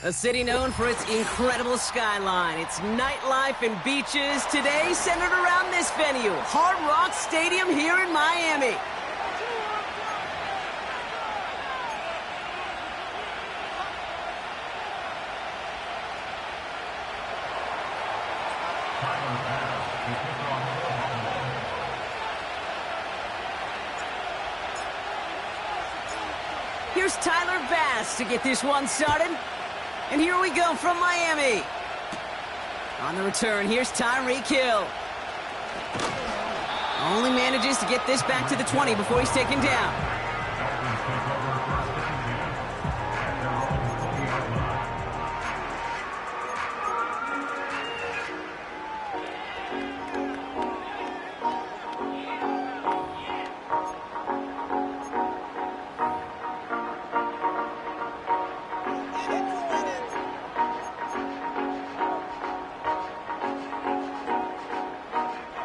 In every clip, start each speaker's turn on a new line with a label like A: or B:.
A: A city known for its incredible skyline, its nightlife and beaches, today centered around this venue, Hard Rock Stadium here in Miami. Here's Tyler Bass to get this one started. And here we go from Miami. On the return, here's Tyreek Hill. Only manages to get this back to the 20 before he's taken down.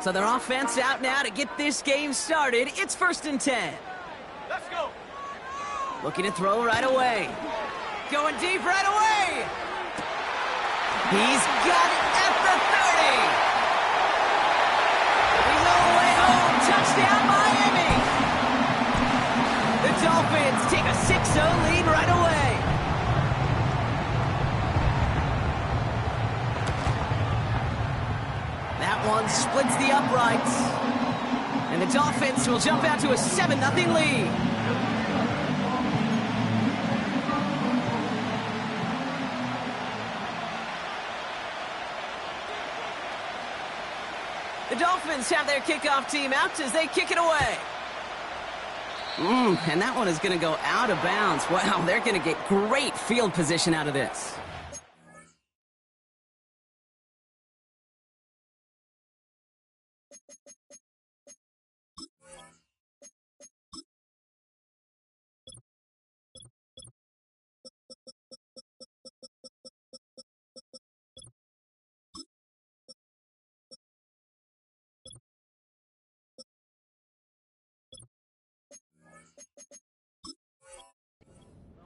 A: So their offense out now to get this game started. It's 1st and 10.
B: Let's go.
A: Looking to throw right away. Going deep right away. He's got it at the 30. He's all the way home. Touchdown, Miami. The Dolphins take a 6-0 lead right away. One splits the uprights. And the Dolphins will jump out to a 7-0 lead. The Dolphins have their kickoff team out as they kick it away. And that one is going to go out of bounds. Wow, they're going to get great field position out of this.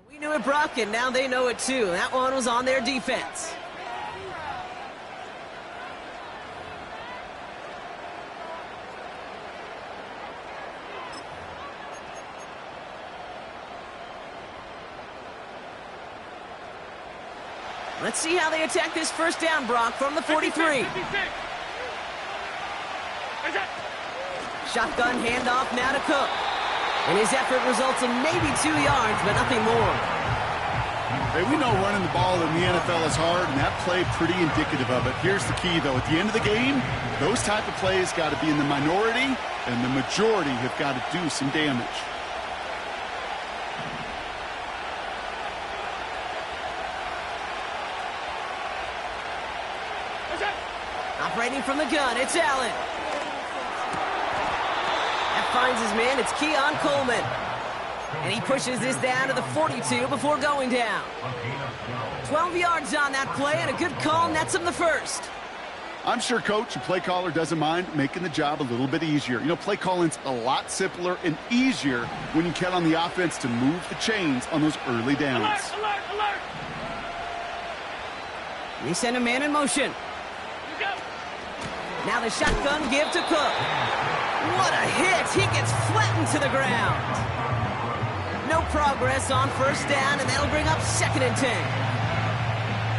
A: We knew it, Brock, and now they know it too. That one was on their defense. Let's see how they attack this first down, Brock, from the 43.
B: 56.
A: Shotgun handoff now to Cook. And his effort results in maybe 2 yards, but nothing more.
C: Hey, we know running the ball in the NFL is hard, and that play pretty indicative of it. Here's the key, though. At the end of the game, those type of plays got to be in the minority, and the majority have got to do some damage.
A: Operating from the gun, it's Allen. Finds his man, it's Keon Coleman. And he pushes this down to the 42 before going down. 12 yards on that play, and a good call nets him the first.
C: I'm sure coach and play caller doesn't mind making the job a little bit easier. You know, play calling's a lot simpler and easier when you count on the offense to move the chains on those early downs.
B: Alert, alert, alert.
A: We send a man in motion. Now the shotgun give to Cook. What a hit! He gets flattened to the ground. No progress on first down, and that'll bring up 2nd and 10.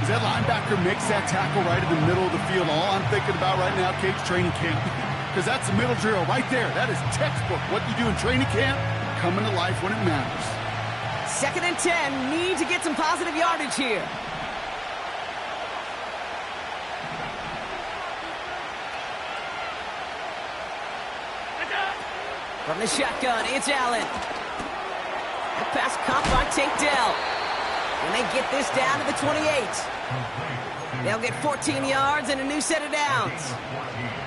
C: As that linebacker makes that tackle right in the middle of the field, all I'm thinking about right now, Kate's training camp. Because that's the middle drill right there. That is textbook. What you do in training camp, coming to life when it matters.
A: 2nd and 10. Need to get some positive yardage here. From the shotgun, it's Allen. The pass caught by Tank Dell. And they get this down to the 28. They'll get 14 yards and a new set of downs.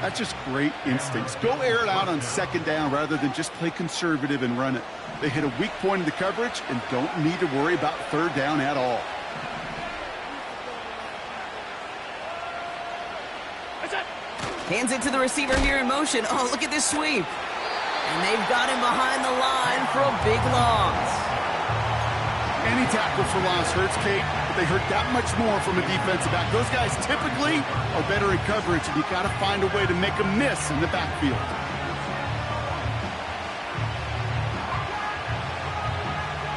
C: That's just great instincts. Go air it out on 2nd down rather than just play conservative and run it. They hit a weak point in the coverage and don't need to worry about 3rd down at all.
A: Hands it to the receiver here in motion. Oh, look at this sweep. And they've got him behind the line for a big loss.
C: Any tackle for loss hurts, Kate, but they hurt that much more from a defensive back. Those guys typically are better in coverage, and you got to find a way to make them miss in the backfield.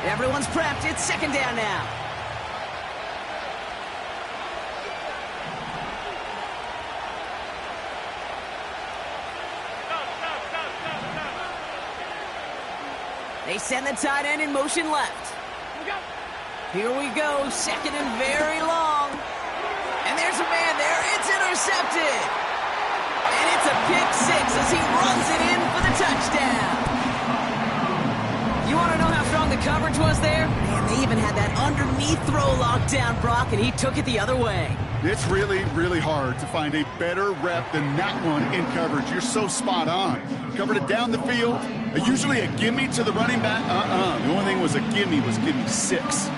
A: Everyone's prepped. It's second down now. They send the tight end in motion left. Here we go, second and very long. And there's a man there. It's intercepted. And it's a pick six as he runs it in for the touchdown. You want to know how strong the coverage was there? Man, they even had that underneath throw locked down, Brock, and he took it the other way. It's really, really hard to find a better rep than that one in coverage. You're so spot on. Covered it down the field. Usually a gimme to the running back. The only thing was a gimme was gimme six.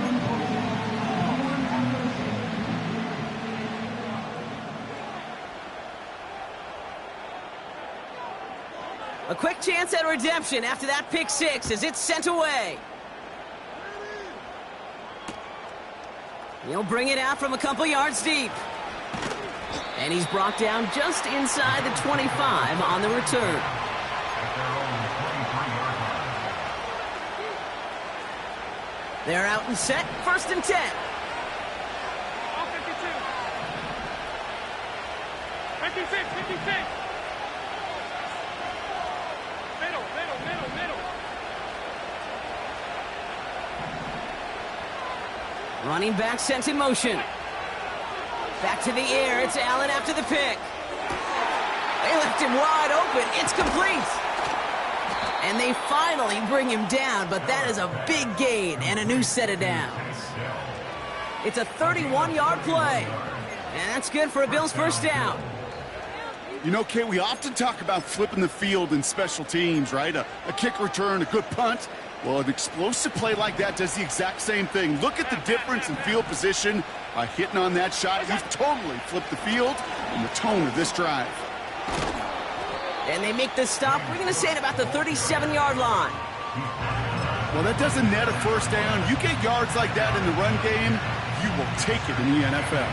A: A quick chance at redemption after that pick six as it's sent away. He'll bring it out from a couple yards deep. And he's brought down just inside the 25 on the return. They're out and set, first and 10.
B: 56. Middle.
A: Running back sent in motion. Back to the air. It's Allen after the pick. They left him wide open. It's complete. And they finally bring him down, but that is a big gain and a new set of downs. It's a 31-yard play. And that's good for a Bills first down.
C: You know, Kate, we often talk about flipping the field in special teams, right? A kick return, a good punt. Well, an explosive play like that does the exact same thing. Look at the difference in field position by hitting on that shot. You've totally flipped the field and the tone of this drive.
A: And they make this stop. We're going to say it about the 37-yard line.
C: Well, that doesn't net a first down. You get yards like that in the run game, you will take it in the NFL.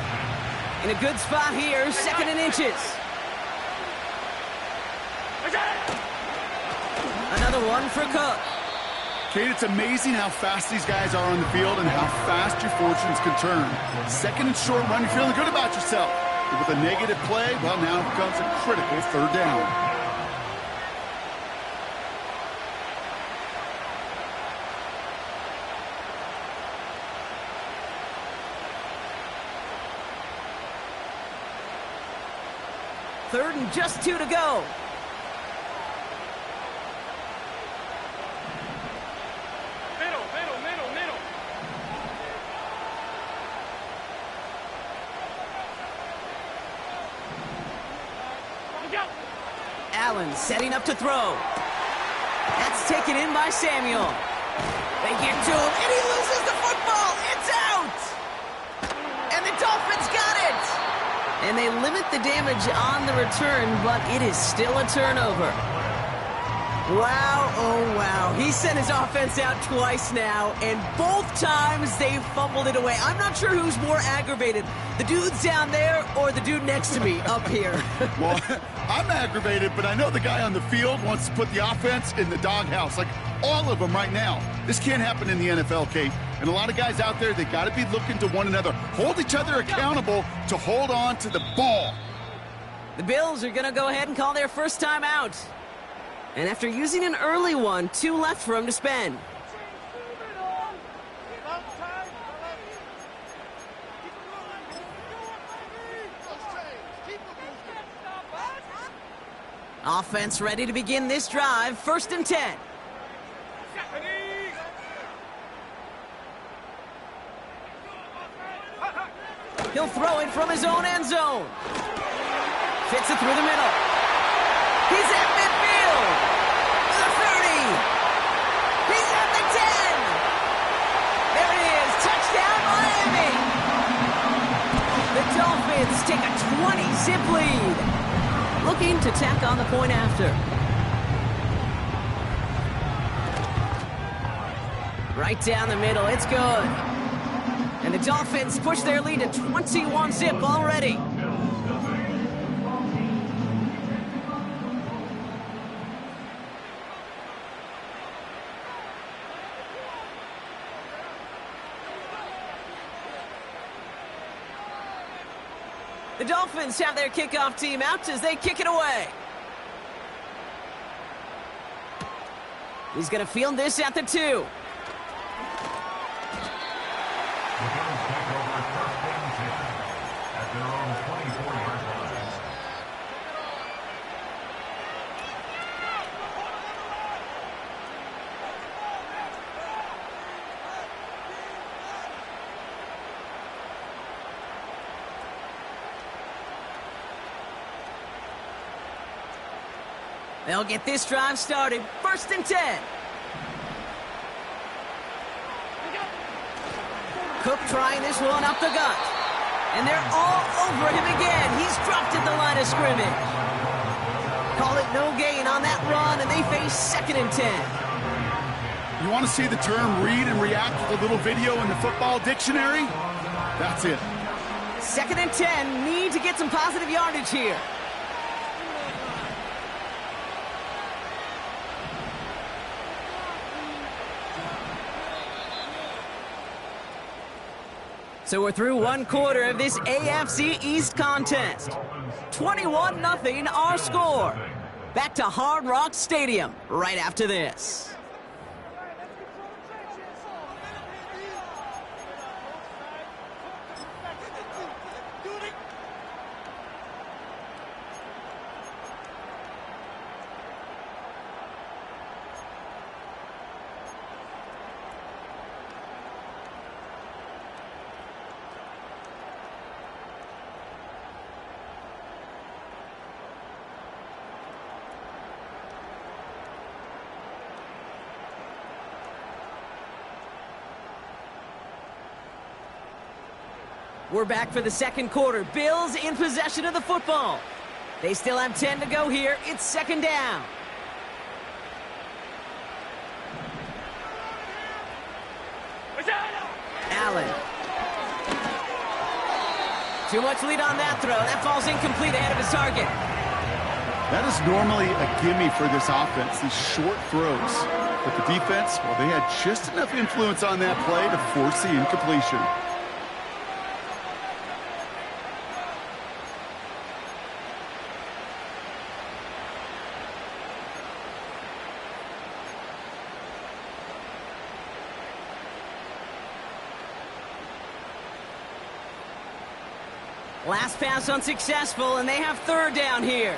A: In a good spot here, second and inches. Another one for Cook.
C: Kate, it's amazing how fast these guys are on the field and how fast your fortunes can turn. Second and short run, you're feeling good about yourself. But with a negative play, well, now it becomes a critical third down.
A: Third and just 2 to go.
B: Middle.
A: Allen setting up to throw. That's taken in by Samuel. They get to him, and he loses the football. It's out! And the Dolphins got it! And they limit the damage on the return, but it is still a turnover. Wow, oh wow. He sent his offense out twice now, and both times they fumbled it away. I'm not sure who's more aggravated, the dudes down there or the dude next to me up here.
C: Well, I'm aggravated, but I know the guy on the field wants to put the offense in the doghouse, like all of them right now. This can't happen in the NFL, Kate. And a lot of guys out there, they got to be looking to one another, hold each other accountable to hold on to the ball.
A: The Bills are going to go ahead and call their first time out. And after using an early one, 2 left for him to spend. Offense ready to begin this drive, first and 10. He'll throw it from his own end zone. Fits it through the middle. He's at midfield. The 30. He's at the 10. There it is. Touchdown, Miami. The Dolphins take a 20-zip lead. Looking to tack on the point after. Right down the middle. It's good. And the Dolphins push their lead to 21-zip already. The Dolphins have their kickoff team out as they kick it away. He's going to field this at the 2. They'll get this drive started. 1st and 10. Cook trying this one up the gut. And they're all over him again. He's dropped at the line of scrimmage. Call it no gain on that run, and they face 2nd and 10.
C: You want to see the term read and react with a little video in the football dictionary? That's it.
A: 2nd and 10. Need to get some positive yardage here. So we're through 1 quarter of this AFC East contest. 21-0 our score. Back to Hard Rock Stadium right after this. We're back for the 2nd quarter. Bills in possession of the football. They still have 10 to go here. It's 2nd down. Allen. Too much lead on that throw. That falls incomplete ahead of his target.
C: That is normally a gimme for this offense, these short throws. But the defense, well, they had just enough influence on that play to force the incompletion.
A: Last pass unsuccessful, and they have 3rd down here.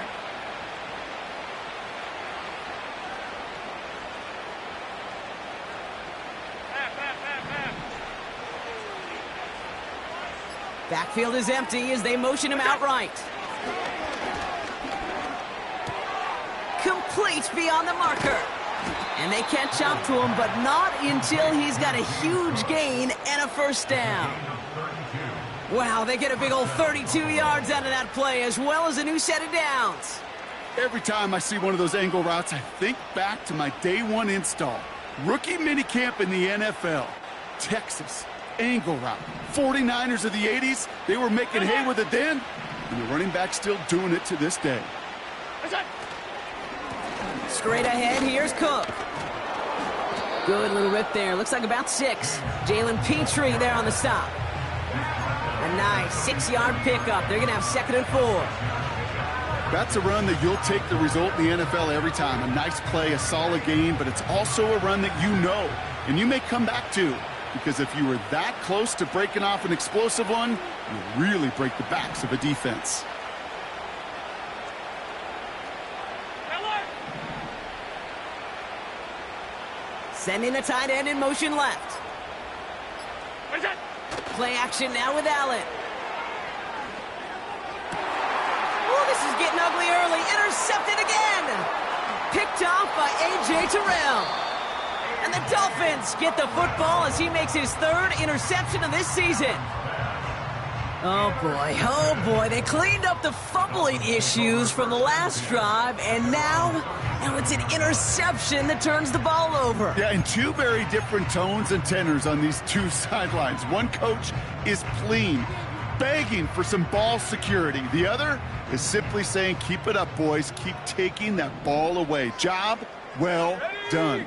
A: Backfield is empty as they motion him outright. Complete beyond the marker. And they catch up to him, but not until he's got a huge gain and a 1st down. Wow, they get a big old 32 yards out of that play, as well as a new set of downs.
C: Every time I see one of those angle routes, I think back to my day 1 install. Rookie minicamp in the NFL. Texas, angle route. 49ers of the 80s, they were making hay with it then, and the running back's still doing it to this day.
A: Straight ahead, here's Cook. Good little rip there. Looks like about 6. Jalen Ibtryin there on the stop. A nice 6-yard pickup. They're going to have 2nd and 4.
C: That's a run that you'll take the result in the NFL every time. A nice play, a solid game, but it's also a run that you know, and you may come back to, because if you were that close to breaking off an explosive one, you really break the backs of a defense.
A: Sending a tight end in motion left. Play action now with Allen. Oh, this is getting ugly early. Intercepted again. Picked off by A.J. Terrell. And the Dolphins get the football as he makes his 3rd interception of this season. Oh boy, they cleaned up the fumbling issues from the last drive, and now it's an interception that turns the ball over.
C: Yeah, and two very different tones and tenors on these two sidelines. One coach is pleading, begging for some ball security. The other is simply saying, keep it up, boys. Keep taking that ball away. Job well done.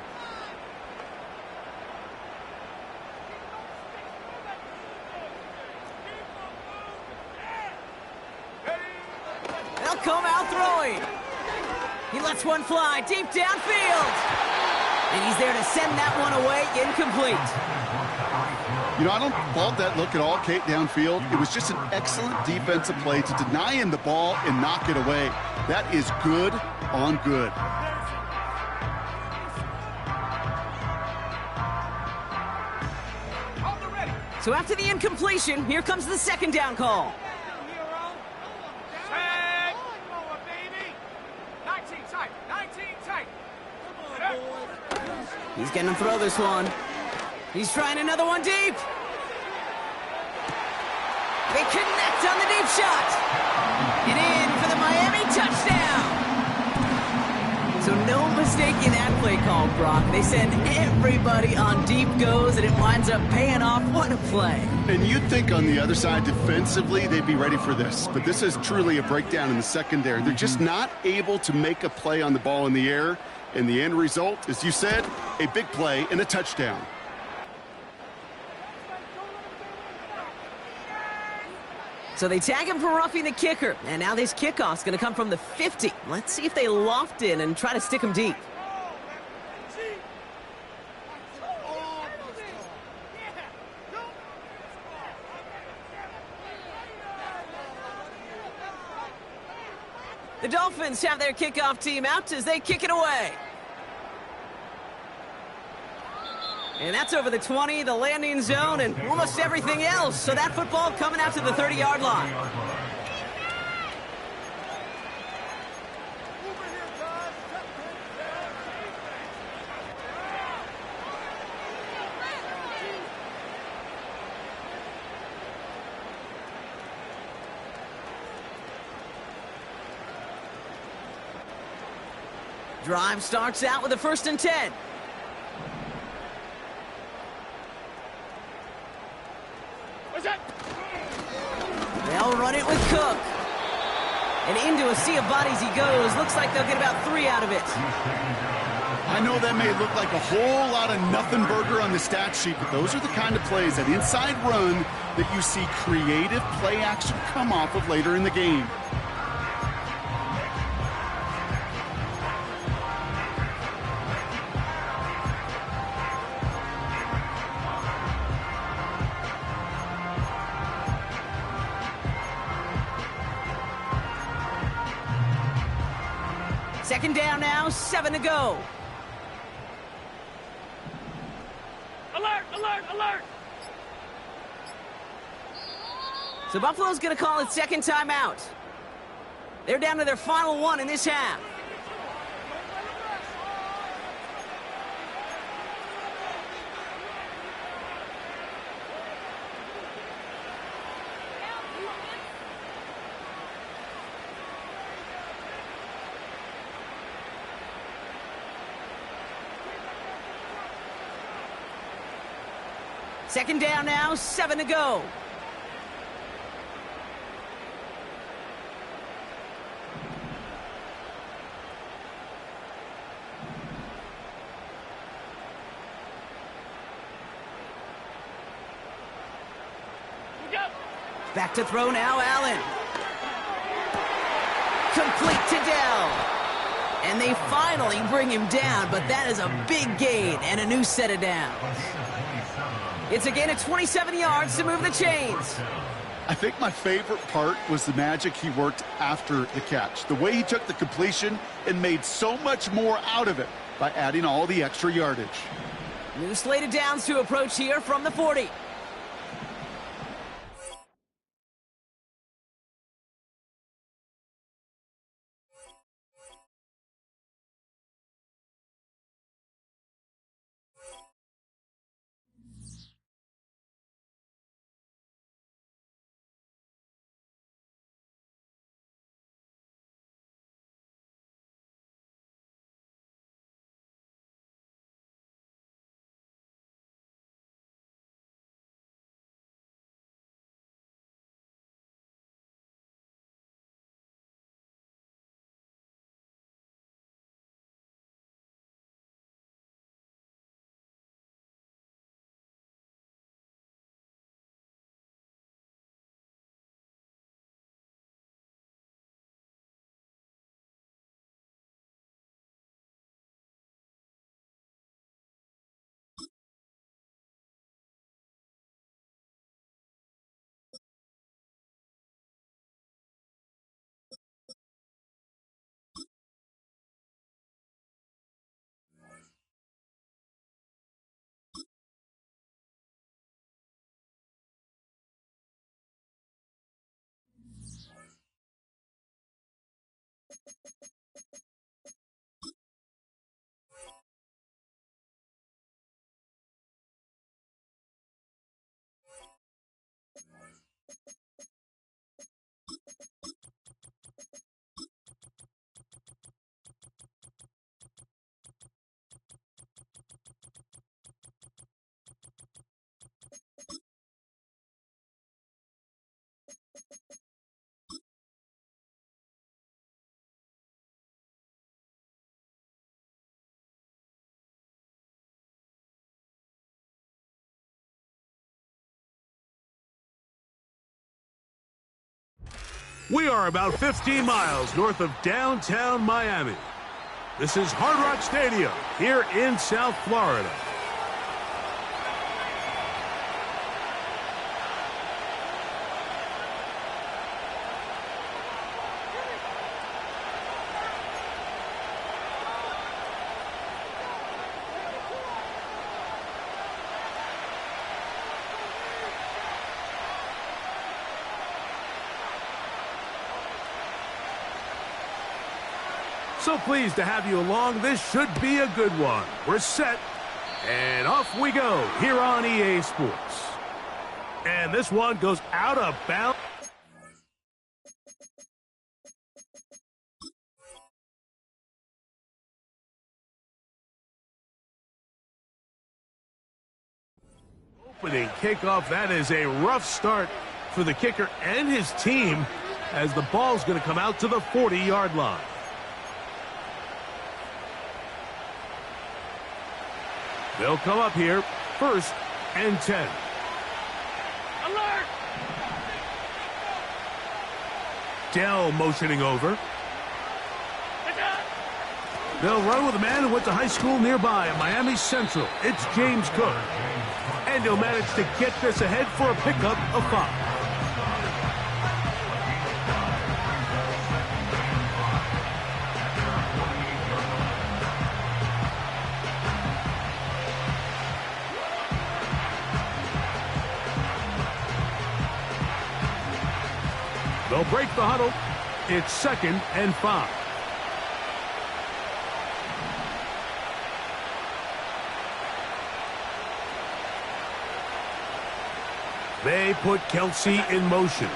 A: They'll come out throwing. He lets one fly deep downfield. And he's there to send that one away, incomplete.
C: You know, I don't fault that look at all, Kate, downfield. It was just an excellent defensive play to deny him the ball and knock it away. That is good on good.
A: So after the incompletion, here comes the second down call. He's going to throw this one. He's trying another one deep. They connect on the deep shot. And in for the Miami touchdown. So no mistaking that play call, Brock. They send everybody on deep goes, and it winds up paying off. What a play.
C: And you'd think on the other side, defensively, they'd be ready for this. But this is truly a breakdown in the secondary. They're just not able to make a play on the ball in the air. And the end result, as you said, a big play and a touchdown.
A: So they tag him for roughing the kicker. And now this kickoff's going to come from the 50. Let's see if they loft in and try to stick him deep. The Dolphins have their kickoff team out as they kick it away. And that's over the 20, the landing zone, and almost everything else. So that football coming out to the 30-yard line. Drive starts out with a 1st and 10. They'll run it with Cook. And into a sea of bodies he goes. Looks like they'll get about 3 out of it.
C: I know that may look like a whole lot of nothing burger on the stat sheet, but those are the kind of plays, that inside run, that you see creative play action come off of later in the game.
A: Second down now, 7 to go.
B: Alert, alert, alert!
A: So Buffalo's going to call it second timeout. They're down to their final one in this half. Second down now, 7 to go. Back to throw now, Allen. Complete to Dell. And they finally bring him down, but that is a big gain and a new set of downs. It's a gain of 27 yards to move the chains.
C: I think my favorite part was the magic he worked after the catch. The way he took the completion and made so much more out of it by adding all the extra yardage.
A: New slated downs to approach here from the 40.
D: We are about 15 miles north of downtown Miami. This is Hard Rock Stadium here in South Florida. So pleased to have you along. This should be a good one. We're set, and off we go here on EA Sports. And this one goes out of bounds. Opening kickoff. That is a rough start for the kicker and his team as the ball's going to come out to the 40-yard line. They'll come up here, 1st and 10.
B: Alert!
D: Dell motioning over. They'll run with a man who went to high school nearby at Miami Central. It's James Cook. And he'll manage to get this ahead for a pickup of 5. They'll break the huddle. It's 2nd and 5. They put Kelsey in motion.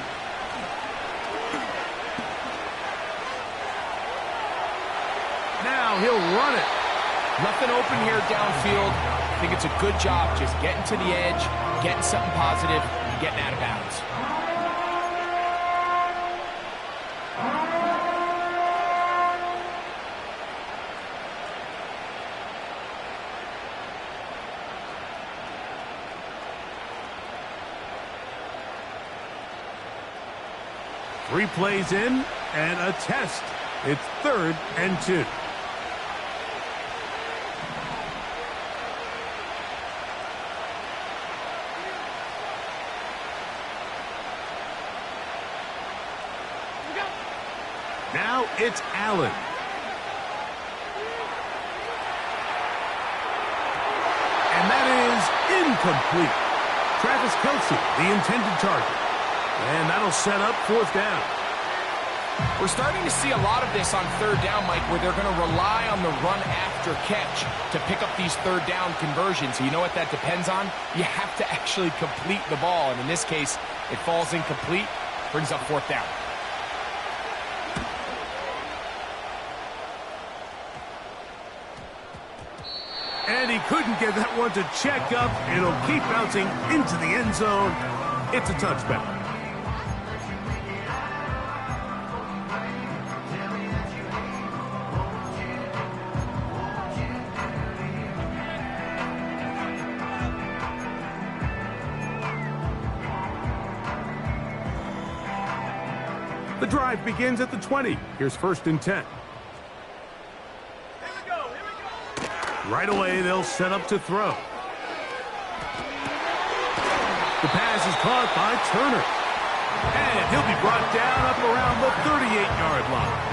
D: Now he'll run it.
E: Nothing open here downfield. I think it's a good job just getting to the edge, getting something positive, and getting out of bounds.
D: Three plays in and a test. It's 3rd and 2. Now it's Allen. And that is incomplete. Travis Kelsey, the intended target. And that'll set up 4th down.
E: We're starting to see a lot of this on 3rd down, Mike, where they're going to rely on the run after catch to pick up these 3rd down conversions. You know what that depends on? You have to actually complete the ball. And in this case, it falls incomplete, brings up 4th down.
D: And he couldn't get that one to check up. It'll keep bouncing into the end zone. It's a touchback. The drive begins at the 20. Here's 1st and 10. Right away, they'll set up to throw. The pass is caught by Turner. And he'll be brought down up around the 38-yard line.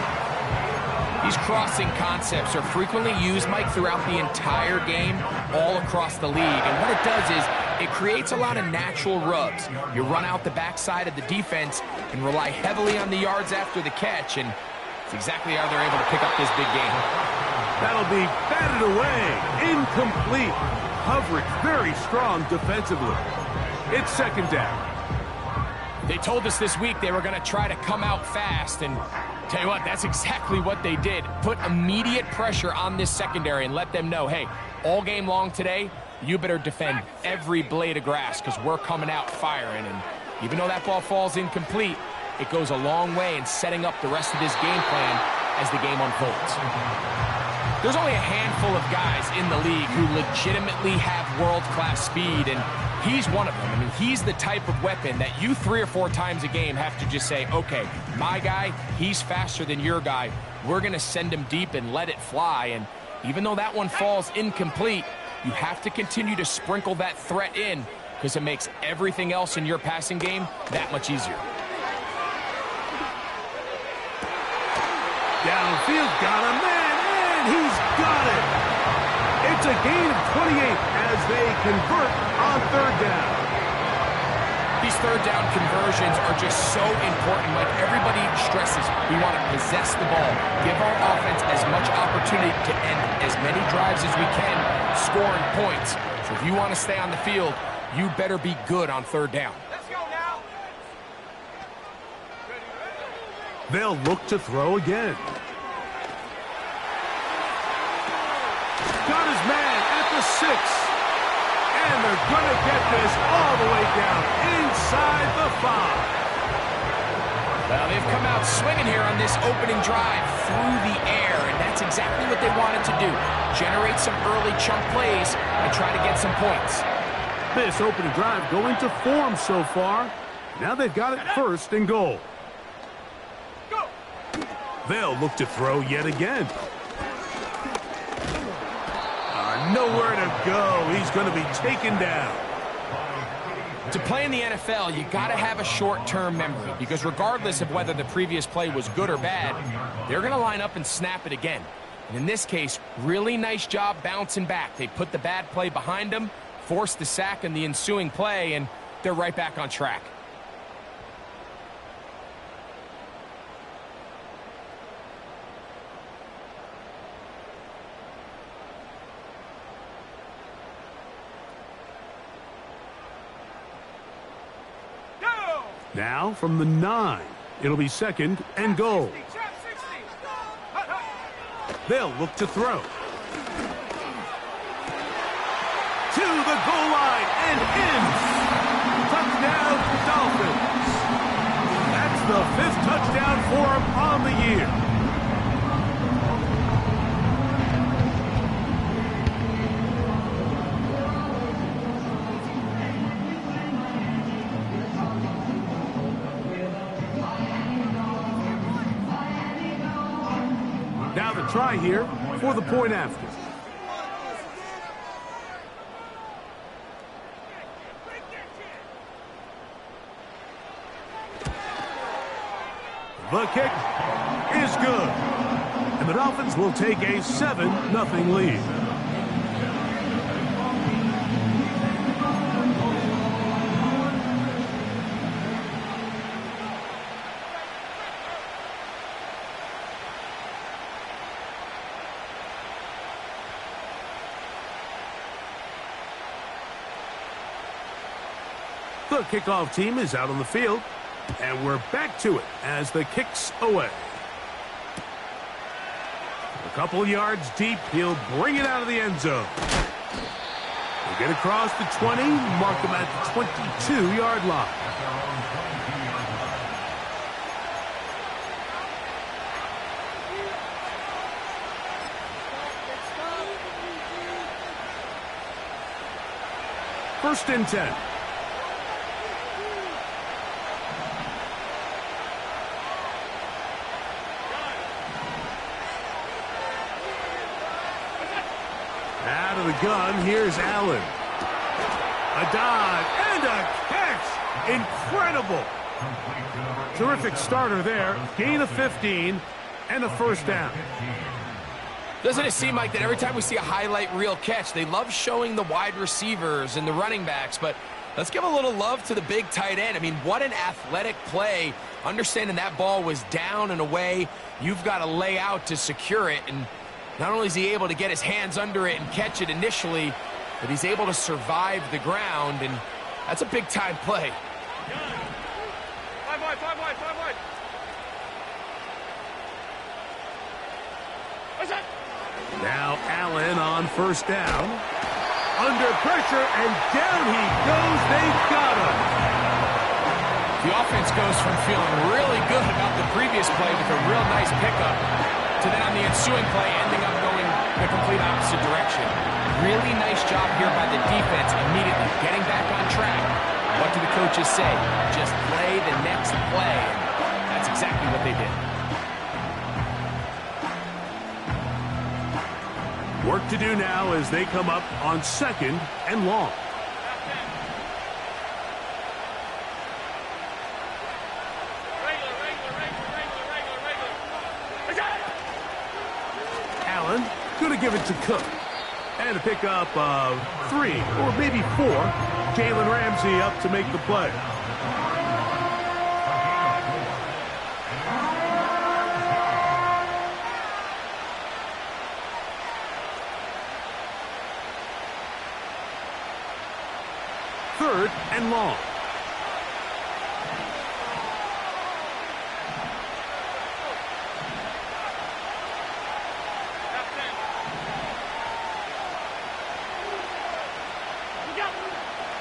E: These crossing concepts are frequently used, Mike, throughout the entire game, all across the league. And what it does is it creates a lot of natural rubs. You run out the backside of the defense and rely heavily on the yards after the catch. And It's exactly how they're able to pick up this big game.
D: That'll be batted away. Incomplete. Coverage very strong defensively. It's second down.
E: They told us this week they were going to try to come out fast, and tell you what, that's exactly what they did. Put immediate pressure on this secondary and let them know, hey, all game long today, you better defend every blade of grass because we're coming out firing. And even though that ball falls incomplete, it goes a long way in setting up the rest of this game plan as the game unfolds. There's only a handful of guys in the league who legitimately have world-class speed, and he's one of them. I mean, he's the type of weapon that you 3 or 4 times a game have to just say, okay, my guy, he's faster than your guy. We're going to send him deep and let it fly. And even though that one falls incomplete, you have to continue to sprinkle that threat in because it makes everything else in your passing game that much easier.
D: Downfield, got a man, and he's got it. It's a gain of 28 as they convert on third down.
E: These third down conversions are just so important. Like everybody stresses, we want to possess the ball, give our offense as much opportunity to end as many drives as we can, scoring points. So if you want to stay on the field, you better be good on third down.
B: Let's go now.
D: They'll look to throw again. Got his man at the 6. And they're going to get this all the way down inside the 5.
E: Well, they've come out swinging here on this opening drive through the air, and that's exactly what they wanted to do. Generate some early chunk plays and try to get some points.
D: This opening drive going to form so far. Now they've got it first and goal. They'll look to throw yet again. Nowhere to go. He's going to be taken down.
E: To play in the NFL, you got to have a short-term memory because regardless of whether the previous play was good or bad, they're going to line up and snap it again. And in this case, really nice job bouncing back. They put the bad play behind them, forced the sack in the ensuing play, and they're right back on track.
D: Now from the 9, it'll be second and goal. They'll look to throw. To the goal line and in. Touchdown, Dolphins. That's the 5th touchdown for him on the year. Now the try here for the point after. The kick is good. And the Dolphins will take a 7-0 lead. The kickoff team is out on the field, and we're back to it as the kick's away. A couple yards deep, he'll bring it out of the end zone. He'll get across the 20, mark him at the 22-yard line. First and 10. Out of the gun, here's Allen. A dive and a catch. Incredible. Terrific starter there. Gain of 15 and a first down.
E: Doesn't it seem like that every time we see a highlight reel catch, they love showing the wide receivers and the running backs, but Let's give a little love to the big tight end. I mean, what an athletic play. Understanding that ball was down and away, you've got to lay out to secure it. And not only is he able to get his hands under it and catch it initially, but he's able to survive the ground, and that's a big-time play.
B: Five wide. What's that?
D: Now Allen on first down. Under pressure, and down he goes. They've got him.
E: The offense goes from feeling really good about the previous play with a real nice pickup to then on the ensuing play ending up going the complete opposite direction. Really nice job here by the defense immediately getting back on track. What do the coaches say? Just play the next play. And that's exactly what they did.
D: Work to do now as they come up on 2nd and long. Allen going to give it to Cook. And a pickup of 3 or maybe 4. Jalen Ramsey up to make the play. Third and long.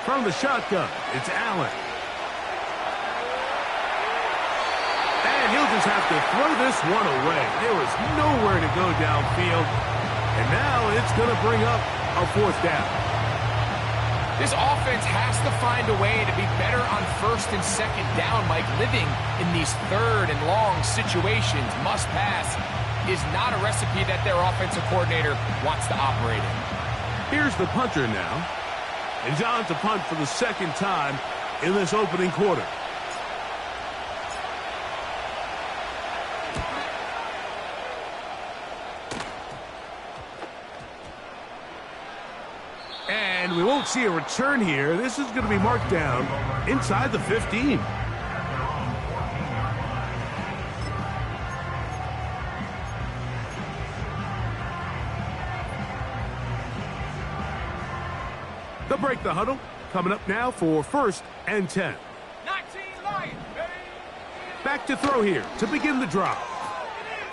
D: From the shotgun, it's Allen. And he'll just have to throw this one away. There was nowhere to go downfield. And now it's going to bring up a 4th down.
E: This offense has to find a way to be better on 1st and 2nd down, Mike. Living in these 3rd and long situations, must pass, is not a recipe that their offensive coordinator wants to operate in.
D: Here's the punter now. And John to punt for the 2nd time in this opening quarter. And we won't see a return here. This is going to be marked down inside the 15. They'll break the huddle. Coming up now for 1st and 10.
B: 19 Lions, baby.
D: Back to throw here to begin the drive.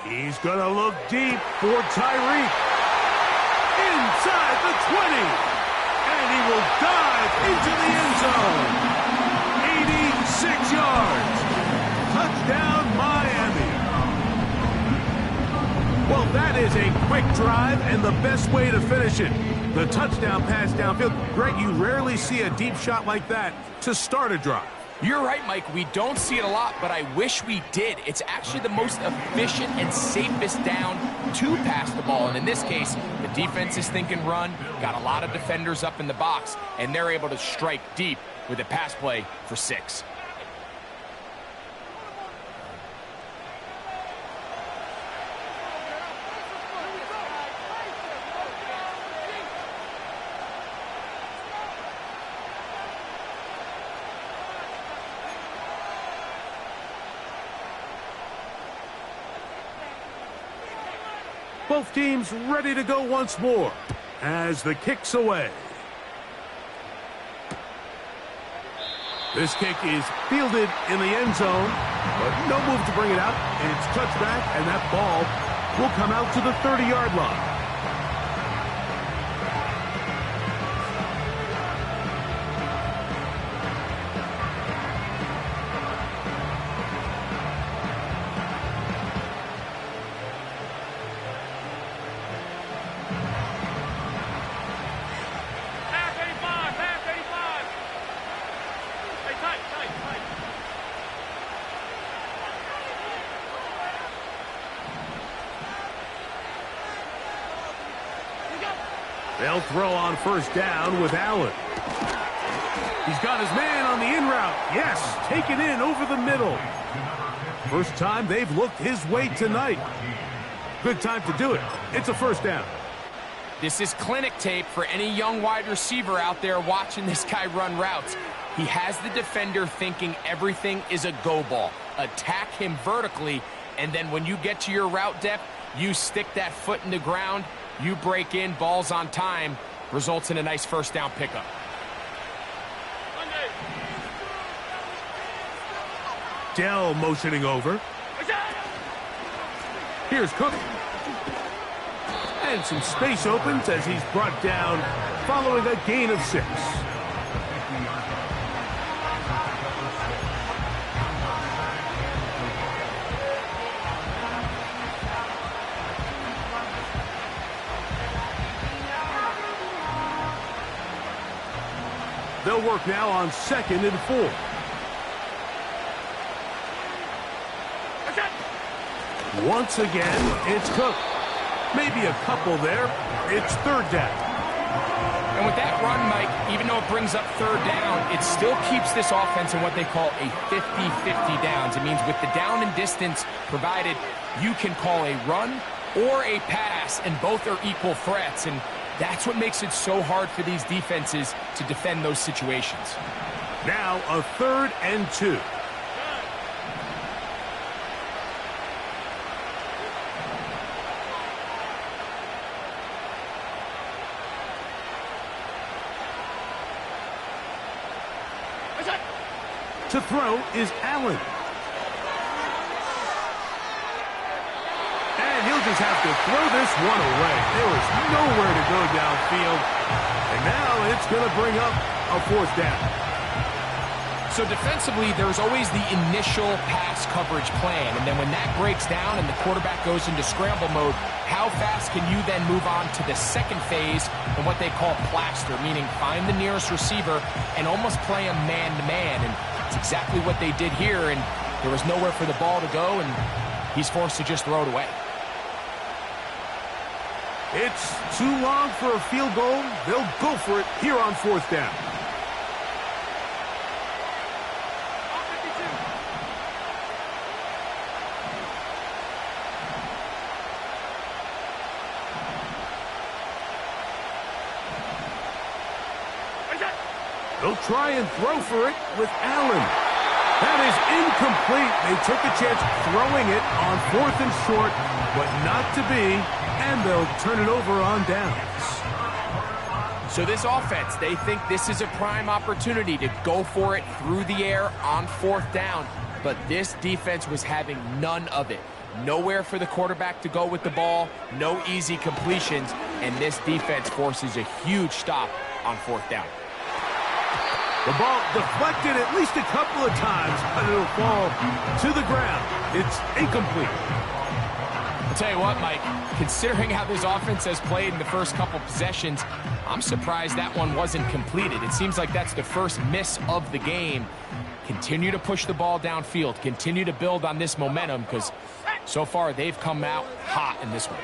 D: He's going to look deep for Tyreek. Inside the 20. And he will dive into the end zone. 86 yards. Touchdown, Miami. Well, that is a quick drive and the best way to finish it. The touchdown pass downfield. Greg, you rarely see a deep shot like that to start a drive.
E: You're right, Mike. We don't see it a lot, but I wish we did. It's actually the most efficient and safest down to pass the ball. And in this case, the defense is thinking run, got a lot of defenders up in the box, and they're able to strike deep with a pass play for 6.
D: Both teams ready to go once more as the kick's away. This kick is fielded in the end zone, but no move to bring it out. It's touchback, and that ball will come out to the 30-yard line. They'll throw on first down with Allen. He's got his man on the in route. Yes, taken in over the middle. First time they've looked his way tonight. Good time to do it. It's a first down.
E: This is clinic tape for any young wide receiver out there watching this guy run routes. He has the defender thinking everything is a go ball. Attack him vertically, and then when you get to your route depth, you stick that foot in the ground, you break in, balls on time, results in a nice first down pickup.
D: Dell motioning over. Here's Cook. And some space opens as he's brought down following a gain of 6. They'll work now on 2nd and 4. Once again, it's Cook. Maybe a couple there. It's 3rd down.
E: And with that run, Mike, even though it brings up 3rd down, it still keeps this offense in what they call a 50-50 downs. It means with the down and distance provided, you can call a run or a pass, and both are equal threats. And that's what makes it so hard for these defenses to defend those situations.
D: Now a 3rd and 2. To throw is Allen. And he'll just have to throw this one away. There was nowhere to go downfield. And now it's going to bring up a 4th down.
E: So defensively, there's always the initial pass coverage plan. And then when that breaks down and the quarterback goes into scramble mode, how fast can you then move on to the second phase and what they call plaster, meaning find the nearest receiver and almost play him man-to-man. And it's exactly what they did here, and there was nowhere for the ball to go, and he's forced to just throw it away.
D: It's too long for a field goal. They'll go for it here on 4th down. They'll try and throw for it with Allen. That is incomplete. They took a chance throwing it on 4th and short, but not to be, and they'll turn it over on downs.
E: So this offense, they think this is a prime opportunity to go for it through the air on 4th down, but this defense was having none of it. Nowhere for the quarterback to go with the ball, no easy completions, and this defense forces a huge stop on 4th down.
D: The ball deflected at least a couple of times, but it'll fall to the ground. It's incomplete.
E: I'll tell you what, Mike, considering how this offense has played in the first couple possessions, I'm surprised that one wasn't completed. It seems like that's the first miss of the game. Continue to push the ball downfield. Continue to build on this momentum, because so far they've come out hot in this one.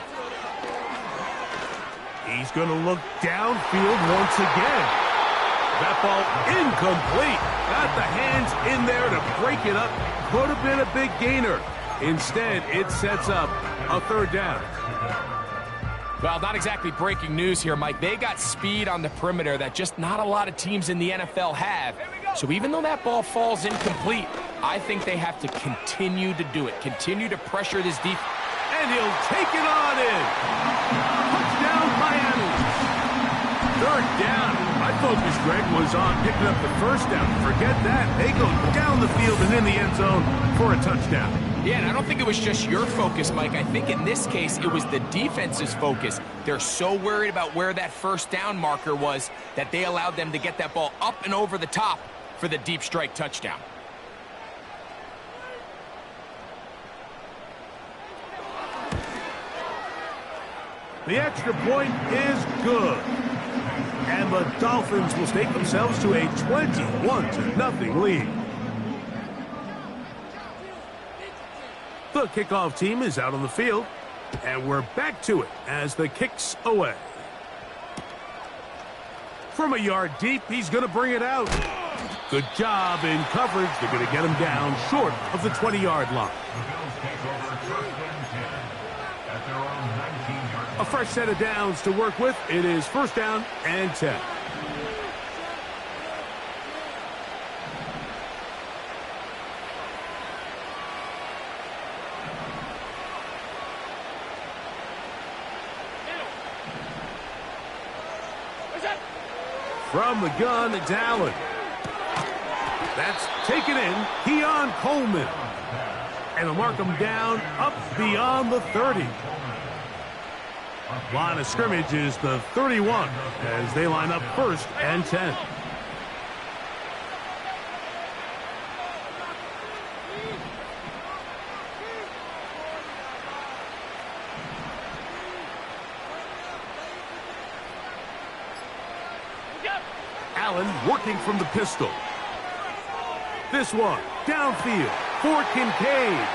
D: He's going to look downfield once again. That ball incomplete. Got the hands in there to break it up. Could have been a big gainer. Instead, it sets up a 3rd down.
E: Well, not exactly breaking news here, Mike. They got speed on the perimeter that just not a lot of teams in the NFL have. So even though that ball falls incomplete, I think they have to continue to do it. Continue to pressure this defense.
D: And he'll take it on in. Touchdown, Miami. 3rd down. My focus, Greg, was on picking up the 1st down. Forget that. They go down the field and in the end zone for a touchdown.
E: Yeah, and I don't think it was just your focus, Mike. I think in this case, it was the defense's focus. They're so worried about where that 1st down marker was that they allowed them to get that ball up and over the top for the deep strike touchdown.
D: The extra point is good. And the Dolphins will stake themselves to a 21-0 lead. The kickoff team is out on the field, and we're back to it as the kick's away. From a yard deep, he's going to bring it out. Good job in coverage. They're going to get him down short of the 20-yard line.
F: The Bills take over 2nd and 10 at their own 19-yard
D: A fresh set of downs to work with. It is first down and 10. From the gun, it's Allen. That's taken in. Keon Coleman. And they'll mark him down up beyond the 30. Line of scrimmage is the 31 as they line up first and 10. Allen working from the pistol. This one downfield for Kincaid.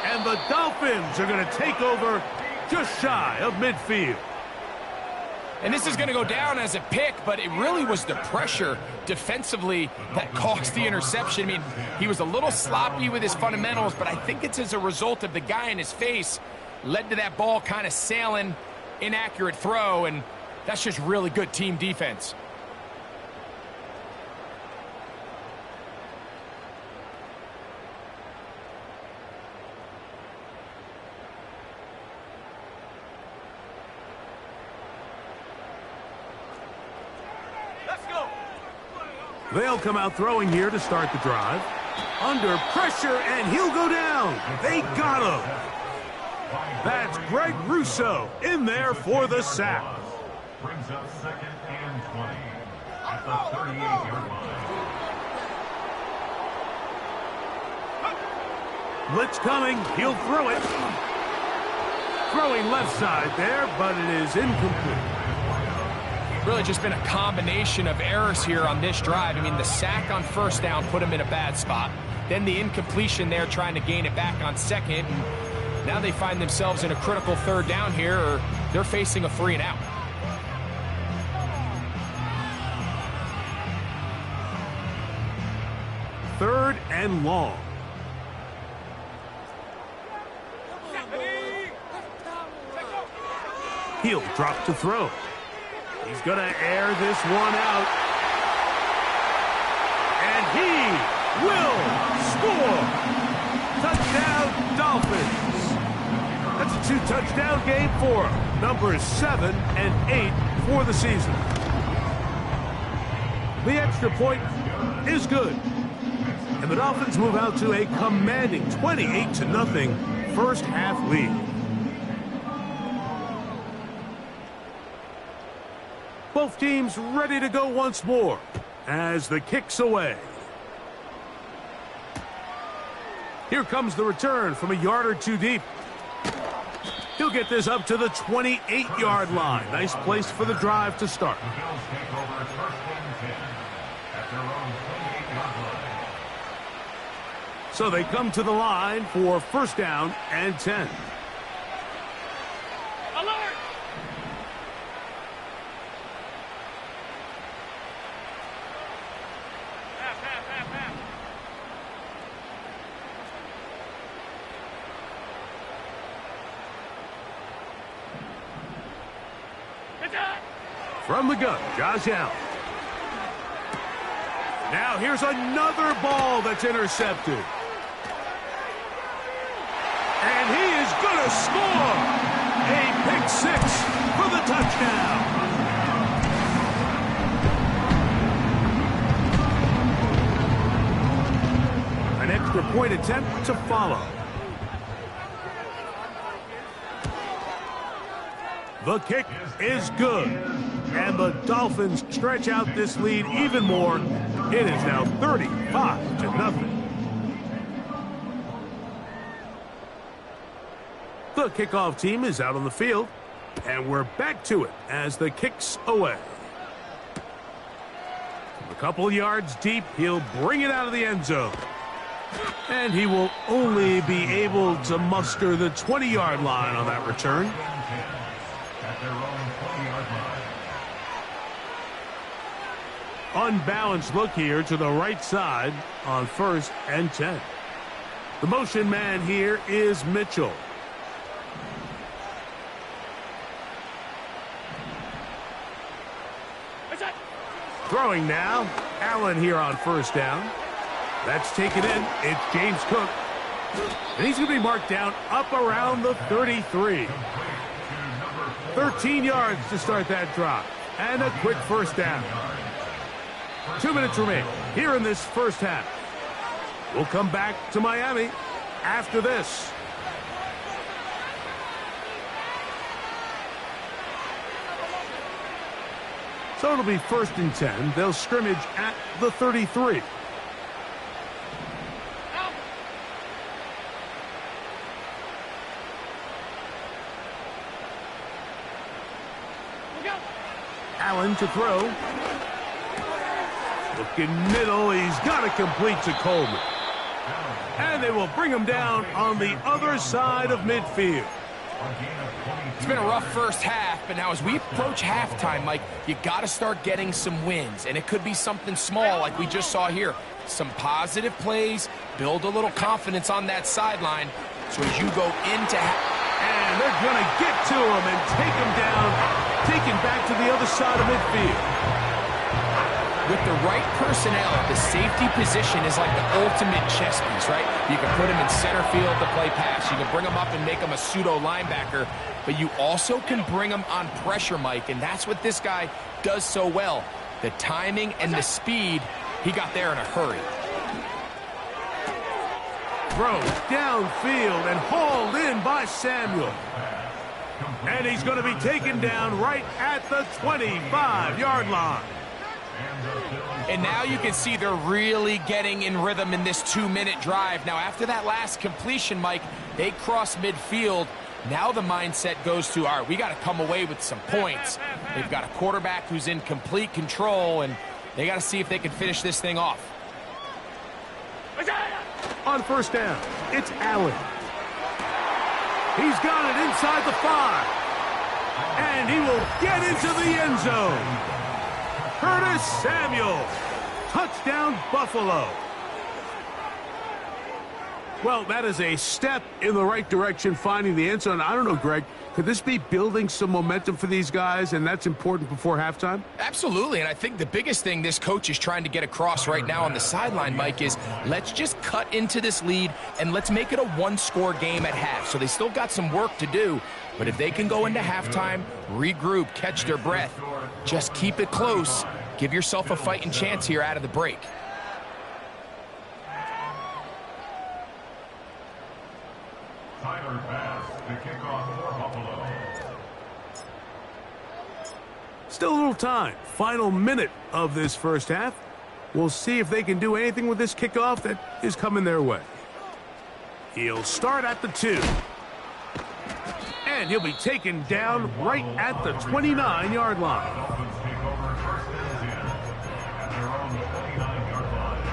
D: And the Dolphins are going to take over just shy of midfield.
E: And this is going to go down as a pick, but it really was the pressure defensively that caused the interception. I mean, he was a little sloppy with his fundamentals, but I think it's as a result of the guy in his face led to that ball kind of sailing, inaccurate throw, and that's just really good team defense.
D: They'll come out throwing here to start the drive. Under pressure, and he'll go down. They got him. That's Greg Russo in there for the sack.
F: Brings up second and 20 at the 38-yard line.
D: Blitz coming. He'll throw it. Throwing left side there, but it is incomplete.
E: Really just been a combination of errors here on this drive. I mean, the sack on first down put him in a bad spot. Then the incompletion there trying to gain it back on second. And now they find themselves in a critical third down here, or they're facing a 3 and out.
D: Third and long. He'll drop to throw. He's going to air this one out. And he will score. Touchdown, Dolphins. That's a 2-touchdown game for him. Numbers 7 and 8 for the season. The extra point is good. And the Dolphins move out to a commanding 28-0 first half lead. Both teams ready to go once more as the kick's away. Here comes the return from a yard or two deep. He'll get this up to the 28-yard line. Nice place for the drive to start.
F: The Bills take over first and 10 at their own 28-yard line.
D: So they come to the line for first down and 10. From the gun, Josh Allen. Now here's another ball that's intercepted. And he is going to score. A pick six for the touchdown. An extra point attempt to follow. The kick is good. And the Dolphins stretch out this lead even more. It is now 35-0. The kickoff team is out on the field. And we're back to it as the kick's away. From a couple yards deep, he'll bring it out of the end zone. And he will only be able to muster the 20-yard line on that return.
F: At their own 20-yard line.
D: Unbalanced look here to the right side on first and 10. The motion man here is Mitchell. Throwing now. Allen here on first down. That's taken in. It's James Cook. And he's going to be marked down up around the 33. 13 yards to start that drop. And a quick first down. 2 minutes remain here in this first half. We'll come back to Miami after this. So it'll be 1st and 10. They'll scrimmage at the 33. Allen to throw. Looking middle. He's got to complete to Coleman. And they will bring him down on the other side of midfield.
E: It's been a rough first half, but now as we approach halftime, Mike, you got to start getting some wins. And it could be something small like we just saw here. Some positive plays, build a little confidence on that sideline. So as you go into
D: and they're going to get to him and take him down, take him back to the other side of midfield.
E: With the right personnel, the safety position is like the ultimate chess piece, right? You can put him in center field to play pass. You can bring him up and make him a pseudo linebacker, but you also can bring him on pressure, Mike, and that's what this guy does so well. The timing and the speed, he got there in a hurry.
D: Throw downfield and hauled in by Samuel. And he's going to be taken down right at the 25-yard line.
E: And now you can see they're really getting in rhythm in this 2-minute drive. Now, after that last completion, Mike, they cross midfield. Now the mindset goes to, all right, we got to come away with some points. They've got a quarterback who's in complete control, and they got to see if they can finish this thing off.
D: On first down, it's Allen. He's got it inside the 5. And he will get into the end zone. Curtis Samuel. Touchdown, Buffalo. Well, that is a step in the right direction, finding the end zone. I don't know, Greg, could this be building some momentum for these guys, and that's important before halftime?
E: Absolutely, and I think the biggest thing this coach is trying to get across right now on the sideline, Mike, is let's just cut into this lead, and let's make it a one-score game at half. So they still got some work to do, but if they can go into halftime, regroup, catch their breath, just keep it close, give yourself a fighting chance here out of the break.
F: Tyler Bass, the kickoff for Buffalo.
D: Still a little time. Final minute of this first half. We'll see if they can do anything with this kickoff that is coming their way. He'll start at the 2. And he'll be taken down right at the 29-yard line.
F: Dolphins take over 1st and 10 at their own 29-yard line.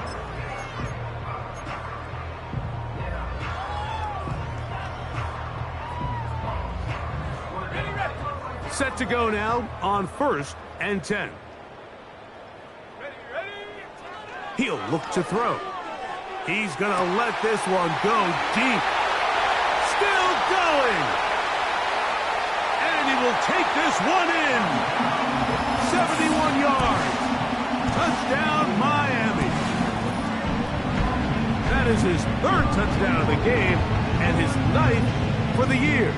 D: Set to go now on 1st and 10. He'll look to throw. He's going to let this one go deep. Still going. And he will take this one in. 71 yards. Touchdown, Miami. That is his 3rd touchdown of the game and his 9th for the year.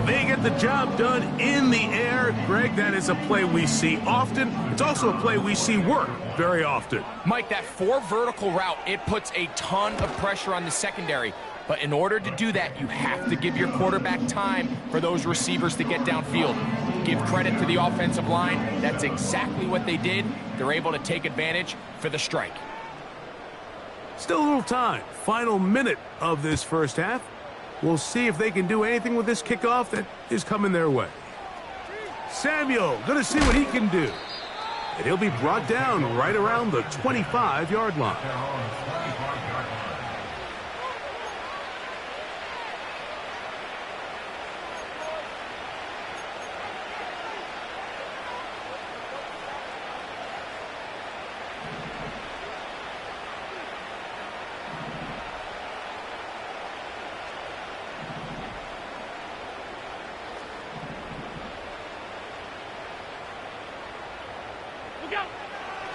D: They get the job done in the air. Greg, that is a play we see often. It's also a play we see work very often.
E: Mike, that 4 vertical route, it puts a ton of pressure on the secondary. But in order to do that, you have to give your quarterback time for those receivers to get downfield. Give credit to the offensive line. That's exactly what they did. They're able to take advantage for the strike.
D: Still a little time. Final minute of this first half. We'll see if they can do anything with this kickoff that is coming their way. Samuel going to see what he can do. And he'll be brought down right around the 25-yard line.
F: Their own 25-yard line.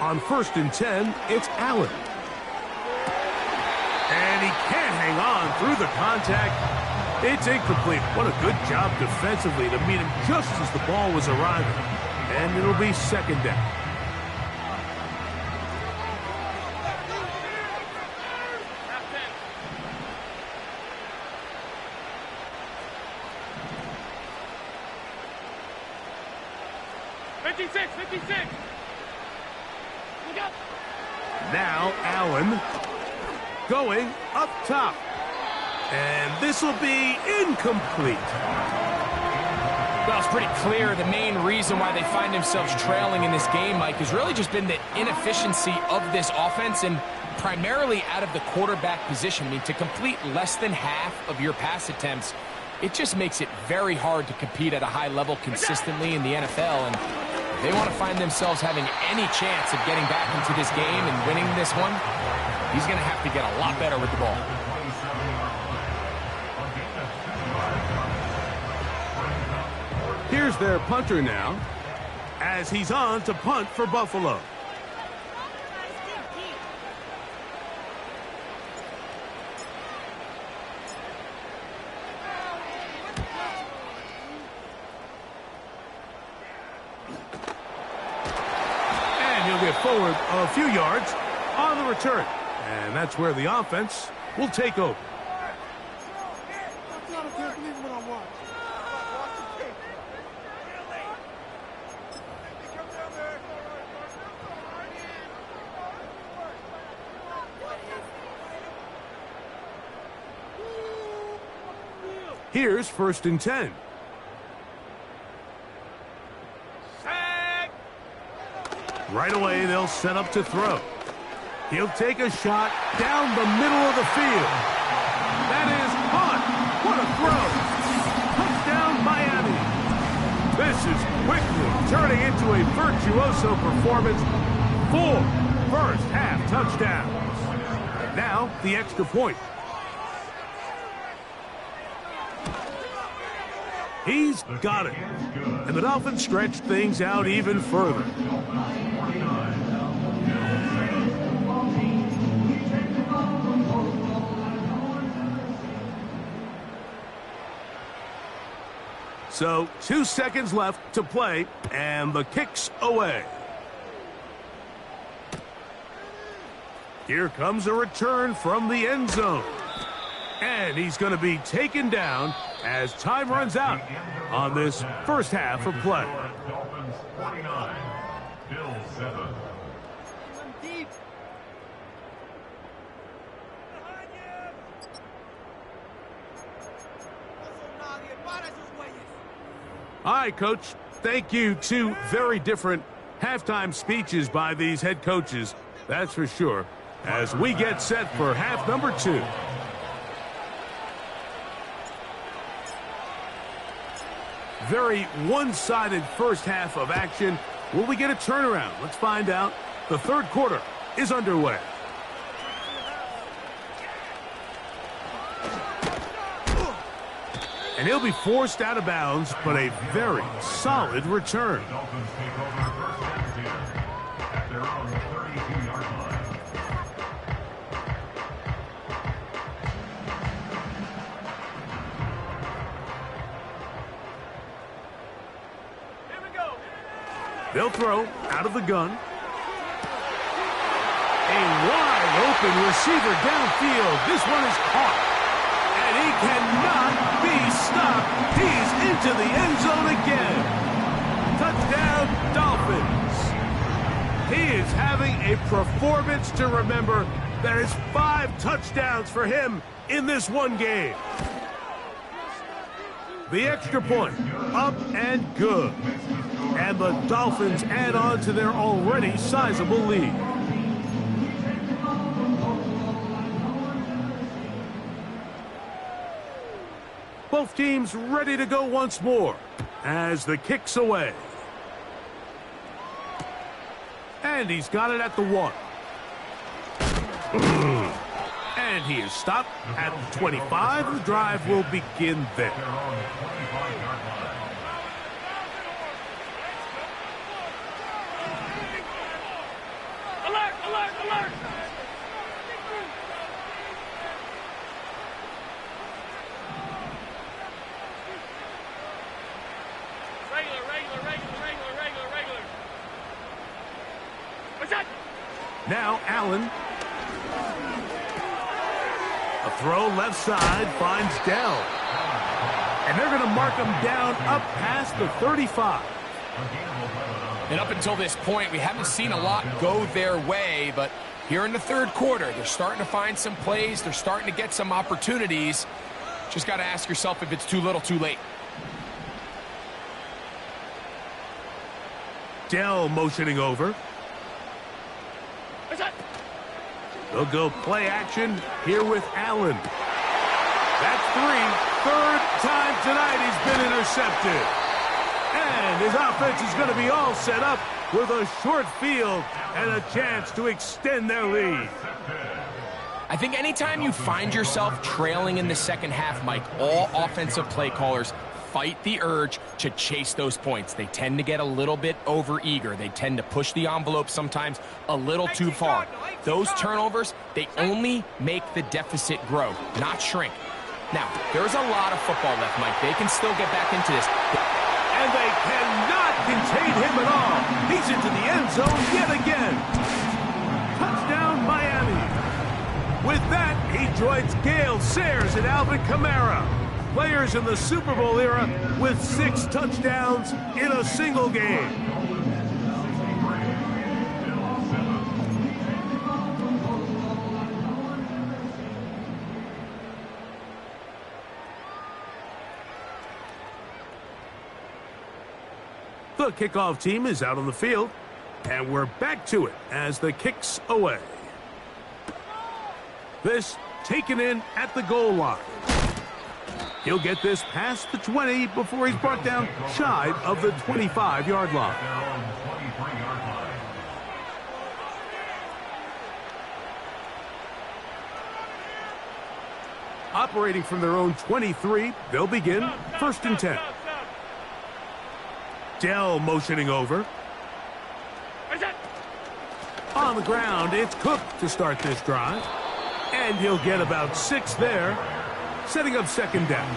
D: On 1st and 10, it's Allen. And he can't hang on through the contact. It's incomplete. What a good job defensively to meet him just as the ball was arriving. And it'll be 2nd down. Now Allen going up top. And this will be incomplete.
E: Well, it's pretty clear the main reason why they find themselves trailing in this game, Mike, has really just been the inefficiency of this offense and primarily out of the quarterback position. I mean, to complete less than half of your pass attempts, it just makes it very hard to compete at a high level consistently in the NFL. And if they want to find themselves having any chance of getting back into this game and winning this one, he's going to have to get a lot better with the ball.
D: Here's their punter now, as he's on to punt for Buffalo. And he'll get forward a few yards on the return. And that's where the offense will take over. Here's 1st and 10. Right away, they'll set up to throw. He'll take a shot down the middle of the field. That is caught. What a throw. Touchdown, Miami. This is quickly turning into a virtuoso performance. 4 first-half touchdowns. Now, the extra point. He's got it. And the Dolphins stretch things out even further. So 2 seconds left to play, and the kick's away. Here comes a return from the end zone. And he's going to be taken down as time runs out on this first half of play.
F: Dolphins 49, Bills 7.
D: All right, Coach. Thank you. 2 very different halftime speeches by these head coaches. That's for sure. As we get set for half number 2. Very one-sided first half of action. Will we get a turnaround? Let's find out. The 3rd quarter is underway. And he'll be forced out of bounds, but a very solid return.
F: Dolphins take over first and 10 at their own 32-yard line.
D: They'll throw out of the gun. A wide open receiver downfield. This one is caught. And he cannot be stopped. He's into the end zone again. Touchdown, Dolphins. He is having a performance to remember. That is 5 touchdowns for him in this one game. The extra point, up and good. And the Dolphins add on to their already sizable lead. Both teams ready to go once more as the kick's away. And he's got it at the 1. And he is stopped at the 25. The drive will begin there.
F: Their own 25-yard line.
B: alert, alert! Regular. What's that?
D: Now Allen. A throw left side finds Dell. And they're going to mark him down up past the 35.
E: And up until this point, we haven't seen a lot go their way, but here in the third quarter, they're starting to find some plays. They're starting to get some opportunities. Just got to ask yourself if it's too little, too late.
D: Dell motioning over.
B: What's that?
D: They'll go play action here with Allen. That's 3. Third time tonight he's been intercepted. And his offense is going to be all set up with a short field and a chance to extend their lead.
E: I think anytime you find yourself trailing in the second half, Mike, all offensive play callers fight the urge to chase those points. They tend to get a little bit overeager. They tend to push the envelope sometimes a little too far. Those turnovers, they only make the deficit grow, not shrink. Now, there's a lot of football left, Mike. They can still get back into this.
D: And they cannot contain him at all. He's into the end zone yet again. Touchdown, Miami. With that, he joins Gale Sayers and Alvin Kamara, players in the Super Bowl era with 6 touchdowns in a single game. The kickoff team is out on the field, and we're back to it as the kick's away. This taken in at the goal line. He'll get this past the 20 before he's brought down shy of the 25-yard line. Operating from their own 23, they'll begin 1st and 10. Dell motioning over. On the ground, it's Cook to start this drive. And he'll get about 6 there, setting up 2nd down.